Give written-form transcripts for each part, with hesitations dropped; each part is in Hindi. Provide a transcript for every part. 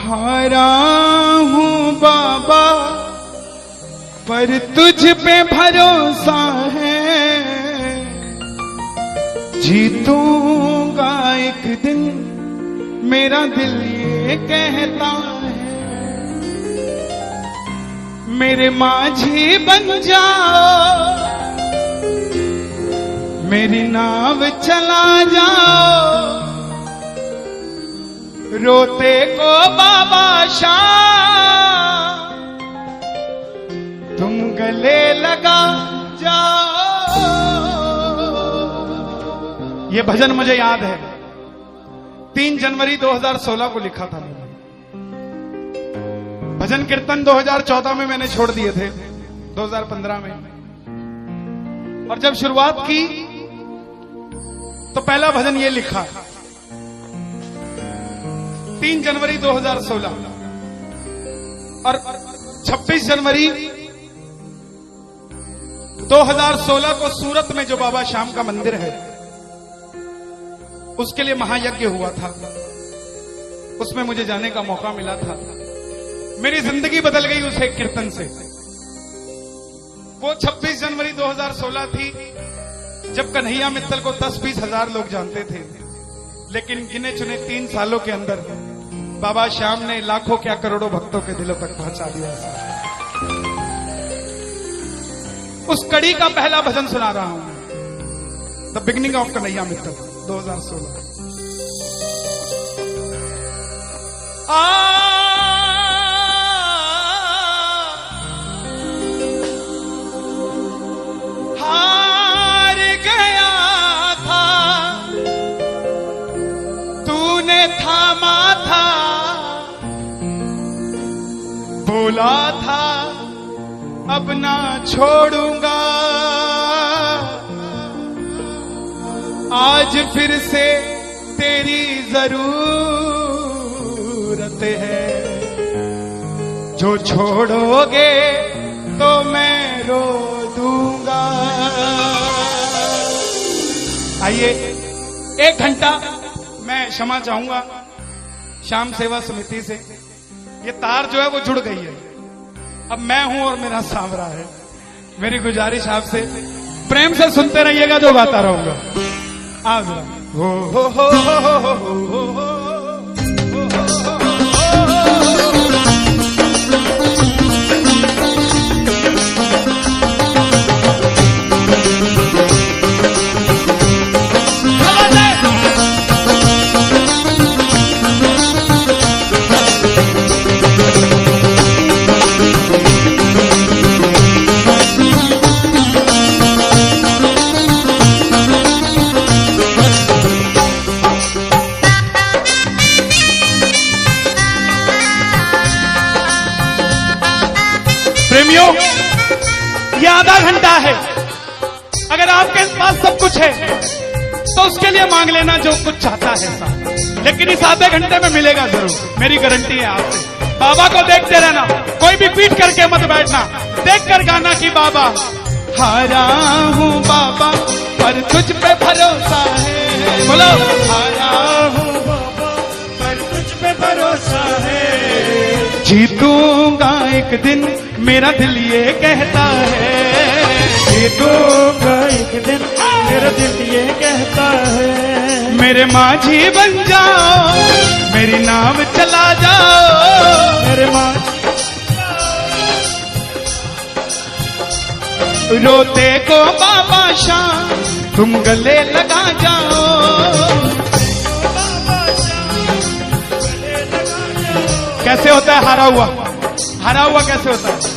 हारा हूँ बाबा पर तुझ पे भरोसा है, जीतूंगा एक दिन मेरा दिल ये कहता है। मेरे माझी बन जाओ, मेरी नाव चला जाओ, रोते को बाबा शाह तुम गले लगा जाओ। ये भजन मुझे याद है, 3 जनवरी 2016 को लिखा था मैंने। भजन कीर्तन 2014 में मैंने छोड़ दिए थे, 2015 में। और जब शुरुआत की तो पहला भजन ये लिखा 3 जनवरी 2016। और 26 जनवरी 2016 को सूरत में जो बाबा श्याम का मंदिर है उसके लिए महायज्ञ हुआ था, उसमें मुझे जाने का मौका मिला था। मेरी जिंदगी बदल गई उस एक कीर्तन से। वो 26 जनवरी 2016 थी जब कन्हैया मित्तल को 10-20 हजार लोग जानते थे, लेकिन गिने चुने 3 सालों के अंदर बाबा श्याम ने लाखों क्या करोड़ों भक्तों के दिलों तक पहुंचा दिया। उस कड़ी का पहला भजन सुना रहा हूं, the beginning of Kanhaiya Mittal 2016। हार गया था तूने थामा था, बोला था अब ना छोड़ूंगा, आज फिर से तेरी जरूरत है, जो छोड़ोगे तो मैं रो दूंगा। आइए 1 घंटा मैं क्षमा चाहूंगा श्याम सेवा समिति से। ये तार जो है वो जुड़ गई है, अब मैं हूं और मेरा सांवरा है। मेरी गुजारिश आपसे प्रेम से सुनते रहिएगा, जो गाता रहूंगा। आज हो हो हो हो हो हो हो। प्रेमियों, ये आधा घंटा है। अगर आपके पास सब कुछ है तो उसके लिए मांग लेना जो कुछ चाहता है, लेकिन इस आधे घंटे में मिलेगा जरूर, मेरी गारंटी है आपसे। बाबा को देखते रहना, कोई भी पीट करके मत बैठना, देख कर गाना कि बाबा हारा हूँ बाबा पर तुझ पे भरोसा है। बोलो हारा हूँ बाबा पर तुझ पे भरोसा है, जीतूंगा एक दिन मेरा दिल ये कहता है, जीतूंगा एक दिन मेरा दिल ये कहता है। मेरे माझी बन जाओ, मेरी नाव चला जाओ, मेरे माझी रोते को बाबा शाम तुम गले लगा जाओ। कैसे होता है हारा हुआ? हारा हुआ कैसे होता है?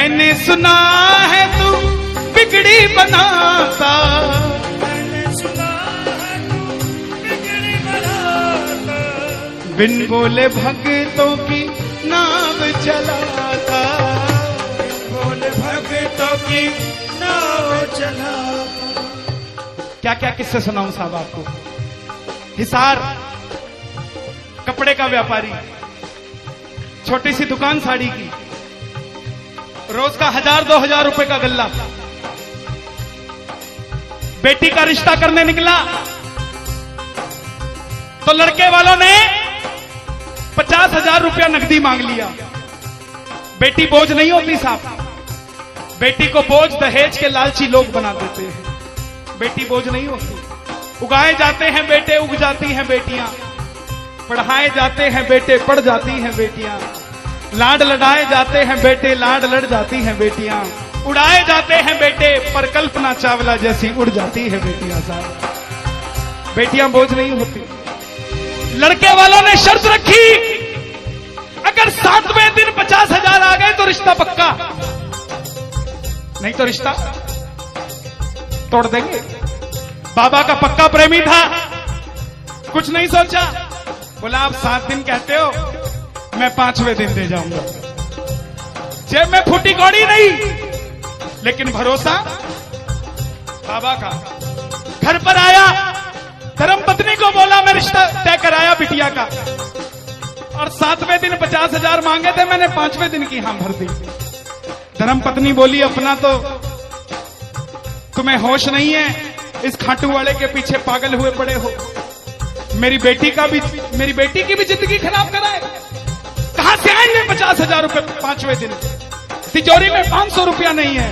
मैंने सुना है तू बिगड़ी बनाता, मैंने सुना है तू बिगड़ी बनाता, बिन बोले भक्तों की नाव चलाता, बोले भक्तों की नाव चलाता। क्या क्या किस्से सुनाऊं साहब आपको। हिसार कपड़े का व्यापारी, छोटी सी दुकान साड़ी की, रोज का 1000-2000 रुपए का गल्ला। बेटी का रिश्ता करने निकला तो लड़के वालों ने 50,000 रुपया नकदी मांग लिया। बेटी बोझ नहीं होती साहब, बेटी को बोझ दहेज के लालची लोग बना देते हैं। बेटी बोझ नहीं होती, उगाए जाते हैं बेटे, उग जाती हैं बेटियां, पढ़ाए जाते हैं बेटे, पढ़ जाती हैं बेटियां, लाड लड़ाए जाते हैं बेटे, लाड लड़ जाती हैं बेटियां, उड़ाए जाते हैं बेटे, पर कल्पना चावला जैसी उड़ जाती है बेटियां। साहब बेटियां बोझ नहीं होती। लड़के वालों ने शर्त रखी, अगर 7वें दिन 50,000 आ गए तो रिश्ता पक्का, नहीं तो रिश्ता तोड़ देंगे। बाबा का पक्का प्रेमी था, कुछ नहीं सोचा, बोला आप 7 दिन कहते हो, मैं 5वें दिन दे जाऊंगा। जेब में फूटी कौड़ी नहीं, लेकिन भरोसा बाबा का। घर पर आया, धर्मपत्नी को बोला मैं रिश्ता तय कराया बिटिया का, और 7वें दिन 50,000 मांगे थे, मैंने 5वें दिन की हां भर दी। धर्मपत्नी बोली अपना तो तुम्हें होश नहीं है, इस खाटू वाले के पीछे पागल हुए पड़े हो, मेरी बेटी की भी जिंदगी खराब कराए। कहां से आएंगे 50,000 रुपए 5वें दिन, तिजोरी में 500 रुपया नहीं है।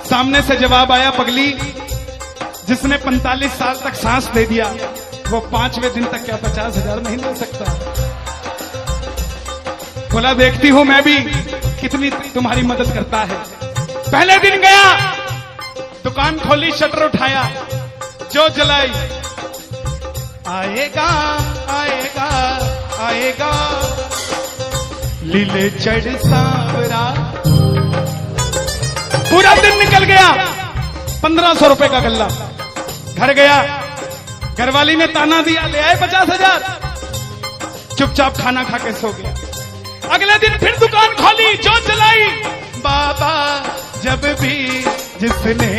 सामने से जवाब आया, पगली जिसने 45 साल तक सांस दे दिया वो 5वें दिन तक क्या 50,000 नहीं ले सकता। बोला देखती हूं मैं भी कितनी तुम्हारी मदद करता है। पहले दिन गया, दुकान खोली, शटर उठाया, जो जलाई, आएगा आएगा आएगा लीले चढ़ सांवरा। पूरा दिन निकल गया, 1500 रुपए का गल्ला। घर गया, घरवाली ने ताना दिया, ले आए 50,000, चुपचाप खाना खा के सो गया। अगले दिन फिर दुकान खोली, जो जलाई, बाबा जब भी जिसने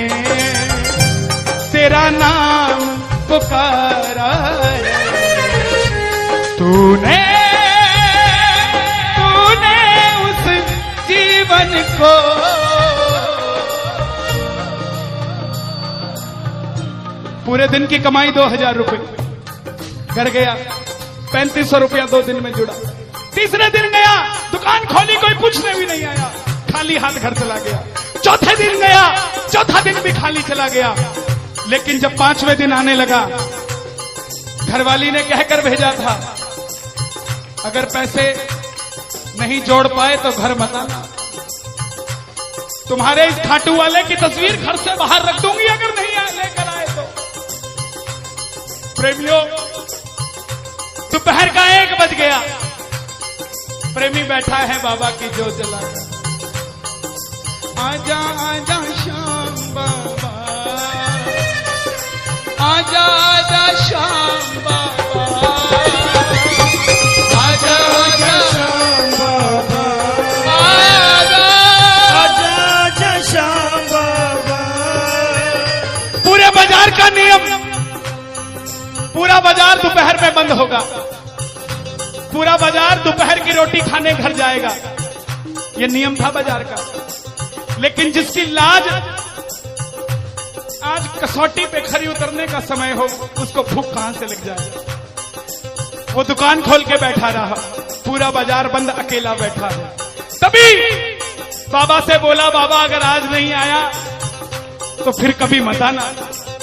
तेरा नाम पुकारा, तूने उस जीवन को पूरे दिन की कमाई 2,000 रुपए। घर गया, 3500 रुपया 2 दिन में जुड़ा। तीसरे दिन गया, दुकान खोली, कोई पूछने भी नहीं आया, खाली हाथ घर चला गया। चौथे दिन गया, चौथा दिन भी खाली चला गया। लेकिन जब 5वें दिन आने लगा, घरवाली ने कहकर भेजा था, अगर पैसे नहीं जोड़ पाए तो घर मत आना, तुम्हारे इस खाटू वाले की तस्वीर घर से बाहर रख दूंगी अगर नहीं लेकर आए तो। प्रेमियों, दोपहर का 1 बज गया, प्रेमी बैठा है बाबा की जोत जलाकर। आजा आजा श्याम बाबा, आजा आजा श्याम बाबा, आजा आजा श्याम बाबा, आजा आजा आजा श्याम बाबा। पूरे बाजार का नियम, पूरा बाजार दोपहर में बंद होगा, पूरा बाजार दोपहर की रोटी खाने घर जाएगा। यह नियम था बाजार का। लेकिन जिसकी लाज आज कसौटी पे खरी उतरने का समय हो, उसको भूख कहां से लग जाए। वो दुकान खोल के बैठा रहा, पूरा बाजार बंद, अकेला बैठा है। तभी बाबा से बोला, बाबा अगर आज नहीं आया तो फिर कभी मत आना,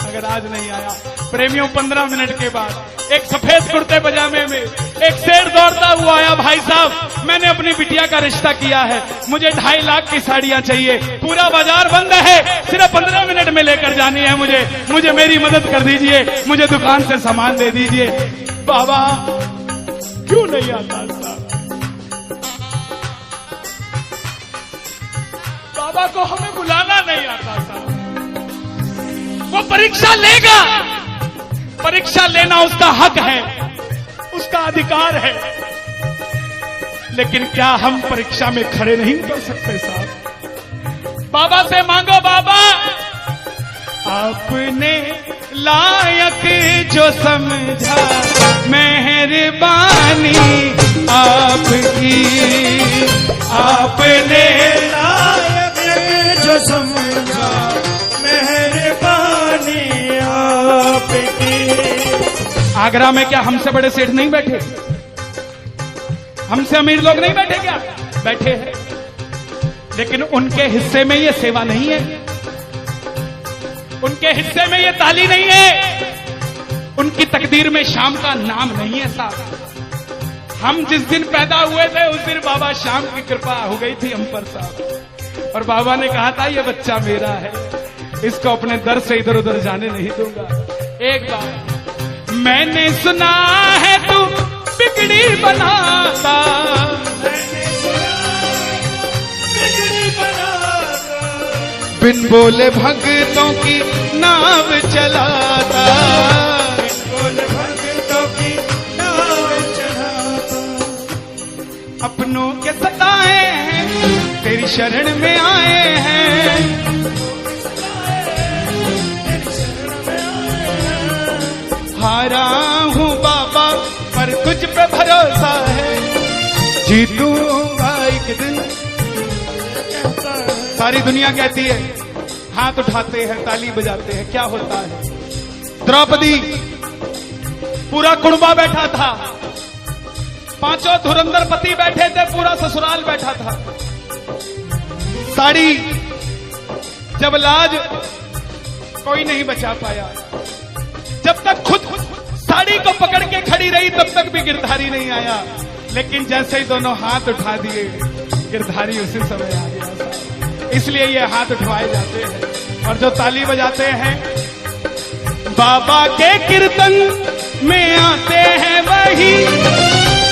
अगर आज नहीं आया। प्रेमियों, 15 मिनट के बाद एक सफेद कुर्ते पजामे में एक शेर दौड़ता हुआ आया, भाई साहब मैंने अपनी बिटिया का रिश्ता किया है, मुझे 2.5 लाख की साड़ियां चाहिए, पूरा बाजार बंद है, सिर्फ 15 मिनट में लेकर जानी है मुझे मेरी मदद कर दीजिए, मुझे दुकान से सामान दे दीजिए। बाबा क्यों नहीं आता साहब? बाबा को हमें बुलाना नहीं आता था। वो परीक्षा लेगा, परीक्षा लेना उसका हक है, उसका अधिकार है, लेकिन क्या हम परीक्षा में खड़े नहीं कर सकते साहब? बाबा से मांगो, बाबा आपने लायक जो समझा, मेहरबानी आपकी, आपने लायक जो समझा, मेहरबानी आपकी। आगरा में क्या हमसे बड़े सेठ नहीं बैठे? हमसे अमीर लोग नहीं बैठे क्या? बैठे हैं, लेकिन उनके हिस्से में ये सेवा नहीं है, उनके हिस्से में ये ताली नहीं है, उनकी तकदीर में शाम का नाम नहीं है साहब। हम जिस दिन पैदा हुए थे उस दिन बाबा शाम की कृपा हो गई थी हम पर साहब, और बाबा ने कहा था ये बच्चा मेरा है, इसको अपने दर से इधर उधर जाने नहीं दूंगा। एक बार मैंने सुना है तू बिगड़ी बनाता, बिन बोले भक्तों की नाव चलाता, बोले भक्तों की नाव चलाता। अपनों के सताए हैं तेरी शरण में आए हैं, हारा हूँ बाबा पर तुझ पे भरोसा है, जीतूंगा एक दिन। सारी दुनिया कहती है, हाथ उठाते हैं, ताली बजाते हैं, क्या होता है? द्रौपदी पूरा कुणबा बैठा था, पांचों धुरंधर पति बैठे थे, पूरा ससुराल बैठा था। साड़ी जब लाज कोई नहीं बचा पाया, जब तक खुद साड़ी को पकड़ के खड़ी रही तब तक भी गिरधारी नहीं आया, लेकिन जैसे ही दोनों हाथ उठा दिए गिरधारी उसी समय आ गया। इसलिए ये हाथ उठवाए जाते हैं और जो ताली बजाते हैं बाबा के कीर्तन में आते हैं वही,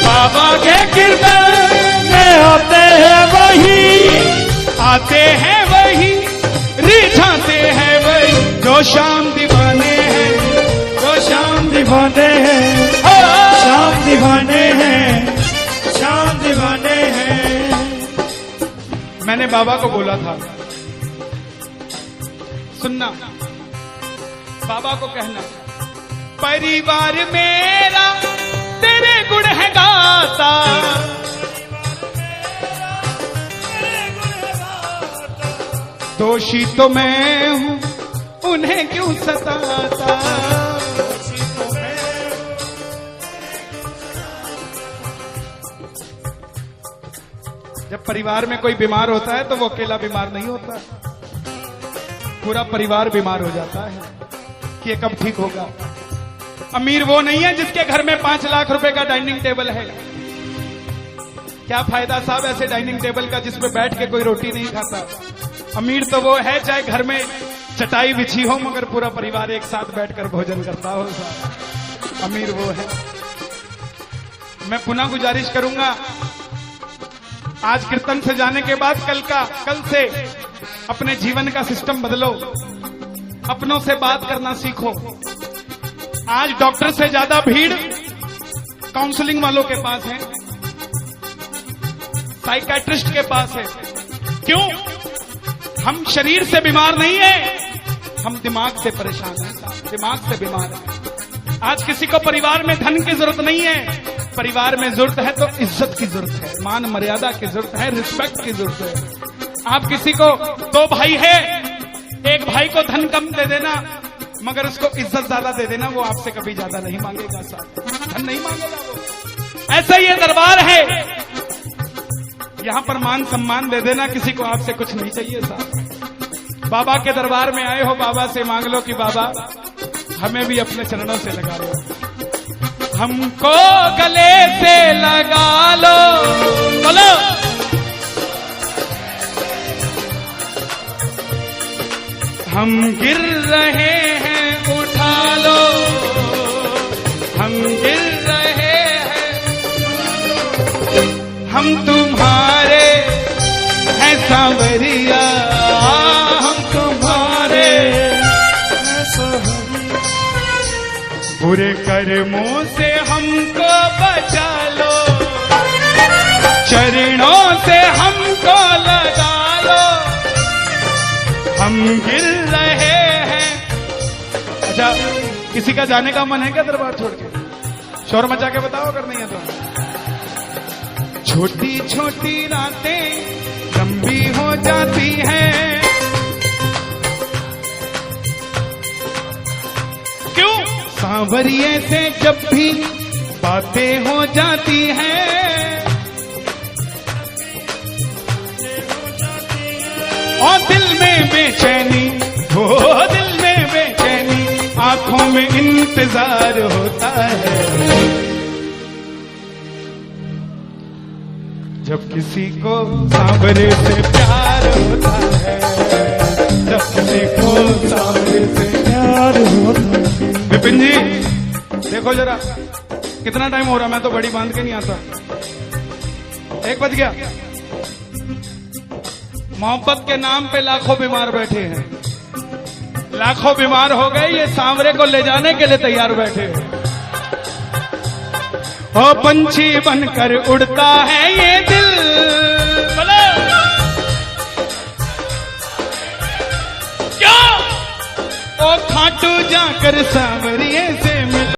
बाबा के कीर्तन में आते हैं वही, आते हैं वही, रिझाते हैं वही, जो शाम दीवाने हैं, जो शाम दीवाने हैं, शाम दीवाने हैं, शाम दीवाने हैं। मैंने बाबा को बोला था, सुनना, बाबा को कहना, परिवार मेरा तेरे गुण है गाता, दोषी तो मैं हूँ उन्हें क्यों सताता। जब परिवार में कोई बीमार होता है तो वो अकेला बीमार नहीं होता, पूरा परिवार बीमार हो जाता है कि ये कब ठीक होगा। अमीर वो नहीं है जिसके घर में 5 लाख रुपए का डाइनिंग टेबल है। क्या फायदा साहब ऐसे डाइनिंग टेबल का जिसमें बैठ के कोई रोटी नहीं खाता। अमीर तो वो है चाहे घर में चटाई बिछी हो मगर पूरा परिवार एक साथ बैठकर भोजन करता हो साहब, अमीर वो है। मैं पुनः गुजारिश करूंगा, आज कीर्तन से जाने के बाद कल से अपने जीवन का सिस्टम बदलो, अपनों से बात करना सीखो। आज डॉक्टर से ज्यादा भीड़ काउंसलिंग वालों के पास है, साइकियाट्रिस्ट के पास है। क्यों? हम शरीर से बीमार नहीं है, हम दिमाग से परेशान हैं, दिमाग से बीमार हैं। आज किसी को परिवार में धन की जरूरत नहीं है, परिवार में जरूरत है तो इज्जत की जरूरत है, मान मर्यादा की जरूरत है, रिस्पेक्ट की जरूरत है। आप किसी को 2 भाई है, एक भाई को धन कम दे देना मगर उसको इज्जत ज्यादा दे देना, वो आपसे कभी ज्यादा नहीं मांगेगा साहब, धन नहीं मांगेगा वो। ऐसा ये दरबार है, यहां पर मान सम्मान दे देना, किसी को आपसे कुछ नहीं चाहिए साहब। बाबा के दरबार में आए हो, बाबा से मांग लो कि बाबा हमें भी अपने चरणों से लगा लो, हमको गले से लगा लो, बोलो हम गिर रहे हैं उठा लो, हम गिर रहे हैं, हम तुम्हारे हैं सांवरिया। बुरे कर्मों से हमको बचा लो, चरणों से हमको लगा लो, हम गिर रहे हैं। अच्छा, किसी का जाने का मन है क्या दरबार छोड़ के? शोर मचा के बताओ अगर नहीं है तो। छोटी छोटी रातें लंबी हो जाती हैं, क्यों? सांवरिये से जब भी बातें हो जाती हैं, और दिल में बेचैनी, हो दिल में बेचैनी, आंखों में इंतजार होता है। जब किसी को सांवरे से प्यार होता है, जब किसी को सांवरे से प्यार होता है। विपिन जी देखो जरा कितना टाइम हो रहा, मैं तो बड़ी बांध के नहीं आता। 1 बज गया। मोहब्बत के नाम पे लाखों बीमार बैठे हैं, लाखों बीमार हो गए, ये सांवरे को ले जाने के लिए तैयार बैठे हैं। ओ पंछी बनकर उड़ता है ये दिल, बोलो क्या? ओ खाटू जाकर सांवरिये से